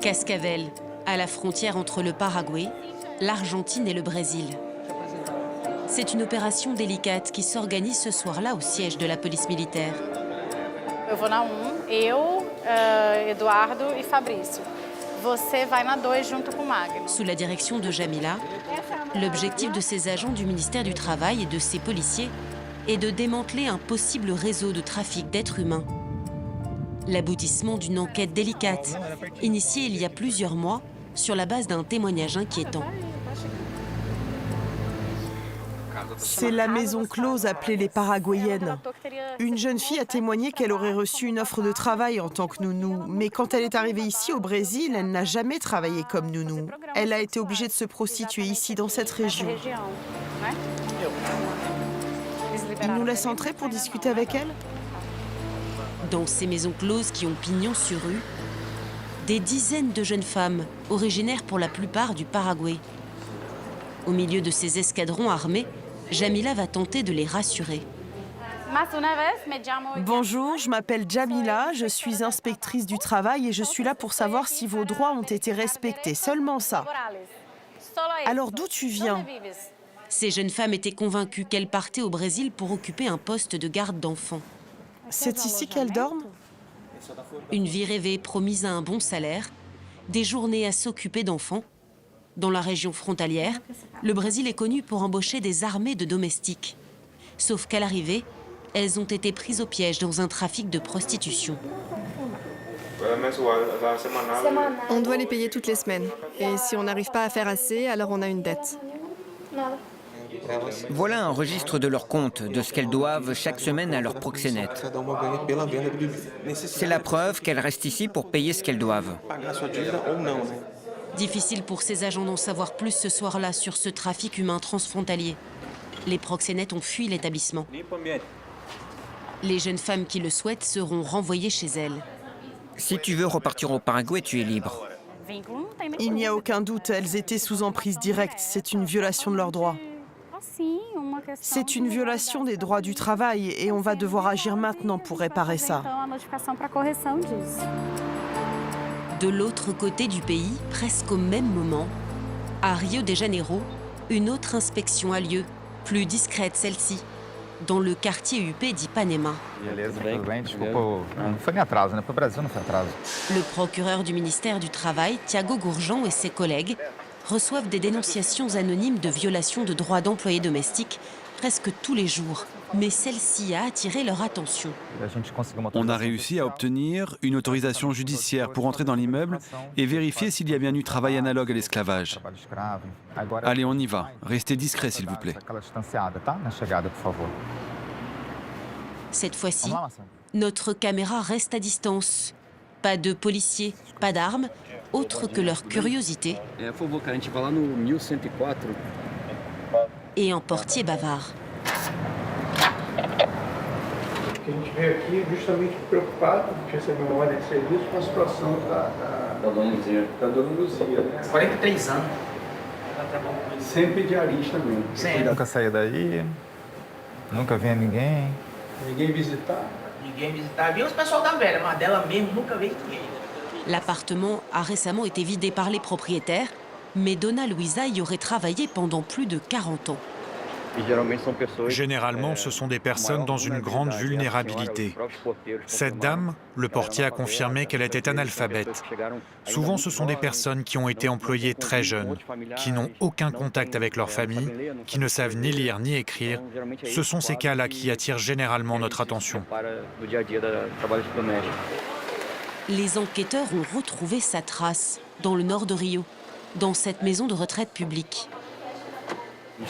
Cascavel, à la frontière entre le Paraguay, l'Argentine et le Brésil. C'est une opération délicate qui s'organise ce soir-là au siège de la police militaire. Eu vou na 1, eu, Eduardo e Fabrício. Você vai na 2 junto com Magno. Sous la direction de Jamila, l'objectif de ces agents du ministère du Travail et de ces policiers est de démanteler un possible réseau de trafic d'êtres humains. L'aboutissement d'une enquête délicate, initiée il y a plusieurs mois sur la base d'un témoignage inquiétant. C'est la maison close appelée les Paraguayennes. Une jeune fille a témoigné qu'elle aurait reçu une offre de travail en tant que nounou, mais quand elle est arrivée ici au Brésil, elle n'a jamais travaillé comme nounou. Elle a été obligée de se prostituer ici, dans cette région. Il nous laisse entrer pour discuter avec elle? Dans ces maisons closes qui ont pignon sur rue, des dizaines de jeunes femmes, originaires pour la plupart du Paraguay. Au milieu de ces escadrons armés, Jamila va tenter de les rassurer. Bonjour, je m'appelle Jamila, je suis inspectrice du travail et je suis là pour savoir si vos droits ont été respectés, seulement ça. Alors d'où tu viens? Ces jeunes femmes étaient convaincues qu'elles partaient au Brésil pour occuper un poste de garde d'enfants. C'est ici qu'elles dorment? Une vie rêvée promise à un bon salaire, des journées à s'occuper d'enfants. Dans la région frontalière, le Brésil est connu pour embaucher des armées de domestiques. Sauf qu'à l'arrivée, elles ont été prises au piège dans un trafic de prostitution. On doit les payer toutes les semaines. Et si on n'arrive pas à faire assez, alors on a une dette. Voilà un registre de leurs comptes, de ce qu'elles doivent chaque semaine à leurs proxénètes. C'est la preuve qu'elles restent ici pour payer ce qu'elles doivent. Difficile pour ces agents d'en savoir plus ce soir-là sur ce trafic humain transfrontalier. Les proxénètes ont fui l'établissement. Les jeunes femmes qui le souhaitent seront renvoyées chez elles. Si tu veux repartir au Paraguay, tu es libre. Il n'y a aucun doute, elles étaient sous emprise directe. C'est une violation de leurs droits. C'est une violation des droits du travail et on va devoir agir maintenant pour réparer ça. De l'autre côté du pays, presque au même moment, à Rio de Janeiro, une autre inspection a lieu, plus discrète celle-ci, dans le quartier UP d'Ipanema. Le procureur du ministère du Travail, Thiago Gourjan, et ses collègues reçoivent des dénonciations anonymes de violations de droits d'employés domestiques presque tous les jours. Mais celle-ci a attiré leur attention. On a réussi à obtenir une autorisation judiciaire pour entrer dans l'immeuble et vérifier s'il y a bien eu travail analogue à l'esclavage. Allez, on y va. Restez discret, s'il vous plaît. Cette fois-ci, notre caméra reste à distance. Pas de policiers, pas d'armes, autre que leur curiosité et un portier bavard. A gente veio aqui justamente preocupado, de receber uma ordem de serviço com a situação da dona Luzia, né? 43 anos. Ela trabalhou com ele. Sempre diarista mesmo. Sempre. Nunca saía daí, nunca vinha ninguém. Ninguém visitar. Ninguém visitava. Vinha os pessoal da velha, mas dela mesmo nunca veio ninguém. L'appartement a récemment été vidé par les propriétaires, mais Dona Luisa y aurait travaillé pendant plus de 40 ans. Généralement, ce sont des personnes dans une grande vulnérabilité. Cette dame, le portier a confirmé qu'elle était analphabète. Souvent, ce sont des personnes qui ont été employées très jeunes, qui n'ont aucun contact avec leur famille, qui ne savent ni lire ni écrire. Ce sont ces cas-là qui attirent généralement notre attention. Les enquêteurs ont retrouvé sa trace dans le nord de Rio, dans cette maison de retraite publique.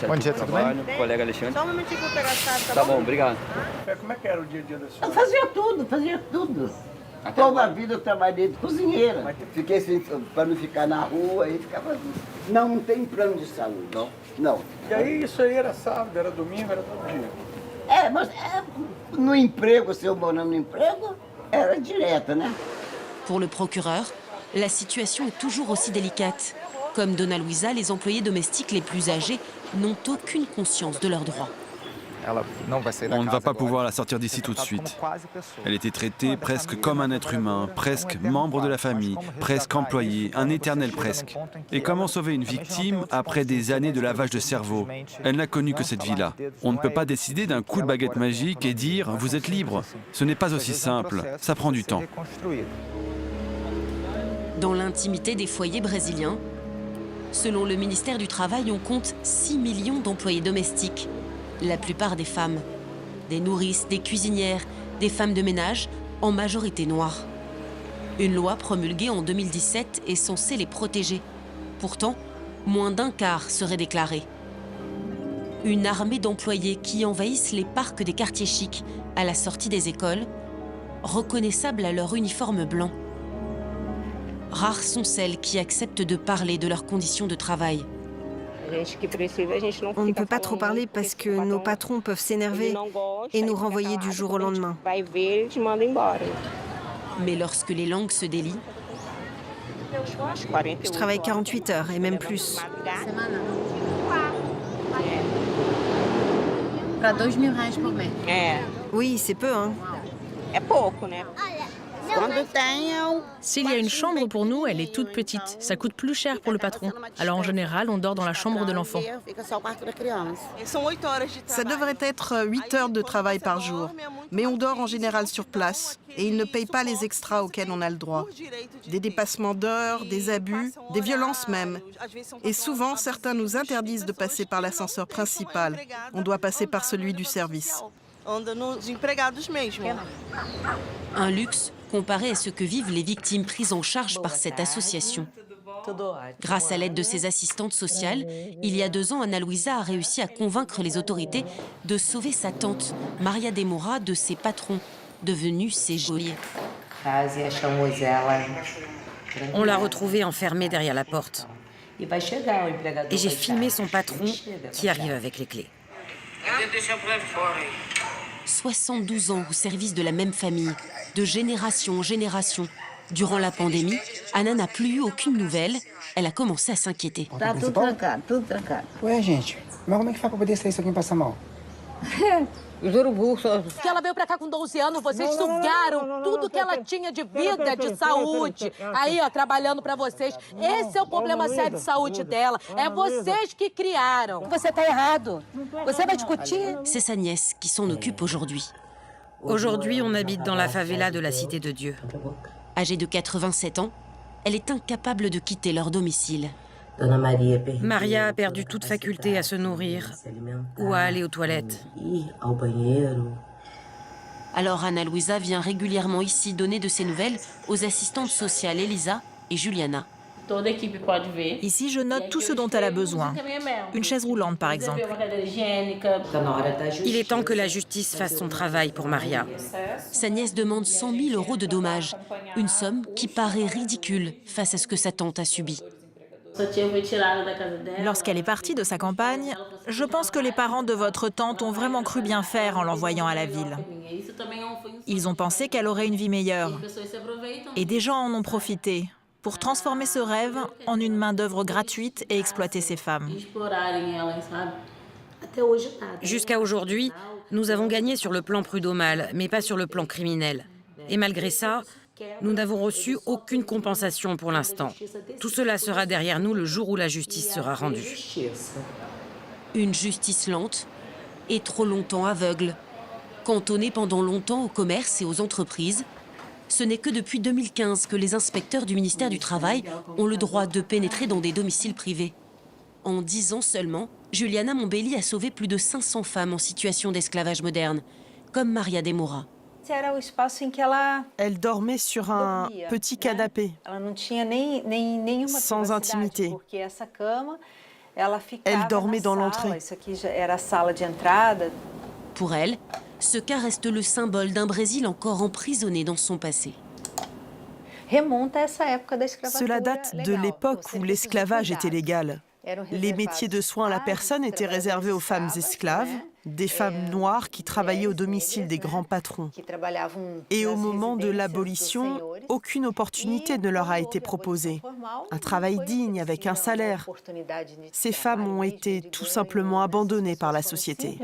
Bom dia, tudo bem? Colega Alexandre. Só um minutinho para pegar a chave, Tá bom, obrigado. Como é que era o dia a dia da senhora? Fazia tudo. Toda a vida eu trabalhei de cozinheira. Fiquei sem, para não ficar na rua, aí ficava... Não tem plano de saúde. Não. E aí isso aí era sábado, era domingo, era todo dia? Mas no emprego, se eu morando no emprego, era direto, né? Pour le procureur, la situation est toujours aussi délicate. Comme Dona Luisa, les employés domestiques les plus âgés n'ont aucune conscience de leurs droits. On ne va pas pouvoir la sortir d'ici tout de suite. Elle était traitée presque comme un être humain, presque membre de la famille, presque employé, un éternel presque. Et comment sauver une victime après des années de lavage de cerveau? Elle n'a connu que cette vie-là. On ne peut pas décider d'un coup de baguette magique et dire « vous êtes libre ». Ce n'est pas aussi simple, ça prend du temps. Dans l'intimité des foyers brésiliens, selon le ministère du Travail, on compte 6 millions d'employés domestiques, la plupart des femmes. Des nourrices, des cuisinières, des femmes de ménage, en majorité noires. Une loi promulguée en 2017 est censée les protéger. Pourtant, moins d'un quart serait déclaré. Une armée d'employés qui envahissent les parcs des quartiers chics à la sortie des écoles, reconnaissables à leur uniforme blanc. Rares sont celles qui acceptent de parler de leurs conditions de travail. On ne peut pas trop parler parce que nos patrons peuvent s'énerver et nous renvoyer du jour au lendemain. Mais lorsque les langues se délient, Je travaille 48 heures et même plus. Oui, c'est peu, hein. S'il y a une chambre pour nous, elle est toute petite. Ça coûte plus cher pour le patron. Alors en général, on dort dans la chambre de l'enfant. Ça devrait être 8 heures de travail par jour. Mais on dort en général sur place. Et ils ne payent pas les extras auxquels on a le droit. Des dépassements d'heures, des abus, des violences même. Et souvent, certains nous interdisent de passer par l'ascenseur principal. On doit passer par celui du service. un luxe comparé à ce que vivent les victimes prises en charge par cette association. Grâce à l'aide de ses assistantes sociales, il y a 2 ans, Ana Luisa a réussi à convaincre les autorités de sauver sa tante, Maria de Moura, de ses patrons, devenus ses geôliers. On l'a retrouvée enfermée derrière la porte. Et j'ai filmé son patron qui arrive avec les clés. 72 ans au service de la même famille, de génération en génération. Durant la pandémie, Ana n'a plus eu aucune nouvelle. Elle a commencé à s'inquiéter. Tá tudo trancado. Ué, gente, mas como é que faz pra poder sair isso aqui e passar mal? Os urubus. Que ela veio pra cá com 12 anos, vocês sugaram tudo que ela tinha de vida, de saúde. Aí, ó, trabalhando pra vocês. Esse é o problema sério de saúde dela. É vocês que criaram. Você tá errado. Você vai discutir. C'est sa nièce qui s'en occupe aujourd'hui. Aujourd'hui, on habite dans la favela de la Cité de Dieu. Âgée de 87 ans, elle est incapable de quitter leur domicile. Maria a perdu toute faculté à se nourrir ou à aller aux toilettes. Alors Ana Luisa vient régulièrement ici donner de ses nouvelles aux assistantes sociales Elisa et Juliana. Ici, je note tout ce dont elle a besoin. Une chaise roulante, par exemple. Il est temps que la justice fasse son travail pour Maria. Sa nièce demande 100 000 € de dommages, une somme qui paraît ridicule face à ce que sa tante a subi. Lorsqu'elle est partie de sa campagne, je pense que les parents de votre tante ont vraiment cru bien faire en l'envoyant à la ville. Ils ont pensé qu'elle aurait une vie meilleure. Et des gens en ont profité pour transformer ce rêve en une main-d'œuvre gratuite et exploiter ces femmes. Jusqu'à aujourd'hui, nous avons gagné sur le plan prud'homal, mais pas sur le plan criminel. Et malgré ça, nous n'avons reçu aucune compensation pour l'instant. Tout cela sera derrière nous le jour où la justice sera rendue. Une justice lente et trop longtemps aveugle. Cantonnée pendant longtemps au commerce et aux entreprises, ce n'est que depuis 2015 que les inspecteurs du ministère du Travail ont le droit de pénétrer dans des domiciles privés. En 10 ans seulement, Juliana Mombelli a sauvé plus de 500 femmes en situation d'esclavage moderne, comme Maria de Moura. Elle dormait sur un petit canapé, sans intimité. Elle dormait dans l'entrée. Pour elle, ce cas reste le symbole d'un Brésil encore emprisonné dans son passé. Cela date de l'époque où l'esclavage était légal. Les métiers de soins à la personne étaient réservés aux femmes esclaves, des femmes noires qui travaillaient au domicile des grands patrons. Et au moment de l'abolition, Aucune opportunité ne leur a été proposée. Un travail digne avec un salaire. Ces femmes ont été tout simplement abandonnées par la société.